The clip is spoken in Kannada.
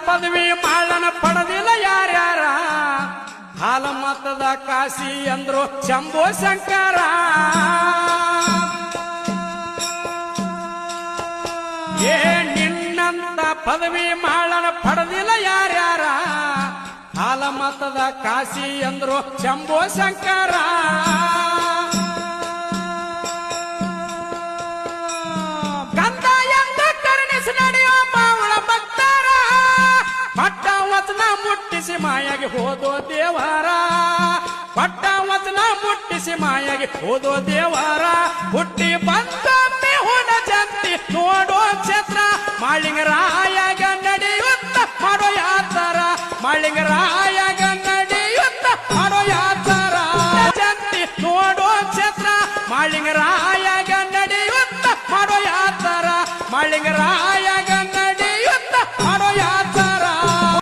ಪದವಿ ಮಾಡನ ಪಡೆದಿಲ್ಲ ಯಾರ್ಯಾರ ಹಾಲ ಮತದ ಕಾಶಿ ಅಂದ್ರು ಶಂಭೋ ಶಂಕರ ಏ ನಿನ್ನಂತ ಪದವಿ ಮಾಡನ ಪಡೆದಿಲ್ಲ ಯಾರ್ಯಾರ ಹಾಲ ಮತದ ಕಾಶಿ ಅಂದ್ರು ಶಂಭೋ ಶಂಕರ ಕಂದ ಎಂದ ಕರುಣಿಸಿ ನಡೆಯೋ ಮಾವಳ ಭಕ್ತರ ಪಟ್ಟ ವಚನ ಮುಟ್ಟಿಸಿ ಮಾಯಾಗಿ ಹೋದೋ ದೇವರ ಪಟ್ಟ ವಚನ ಮುಟ್ಟಿಸಿ ಮಾಯಾಗಿ ಹೋದೋ ದೇವರ ಹುಟ್ಟಿ ಬಂದೊಮ್ಮೆ ಹುಣ ಜಂತಿ ನೋಡೋ ಕ್ಷೇತ್ರ ಮಾಳಿಂಗರಾಯಗ ನಡೆಯುತ್ತ ಮಾಡೋ ಯಾತರ ಮಾಳಿಂಗರಾಯಗ ನಡೆಯುತ್ತ ಮಾಡೋ ಯಾತರ ಜಂತಿ ನೋಡೋ ಕ್ಷೇತ್ರ ಮಾಳಿಂಗರಾಯಗ ನಡೆಯುತ್ತ ಮಾಡೋ ಯಾತರ ಮಾಳಿಂಗರಾಯ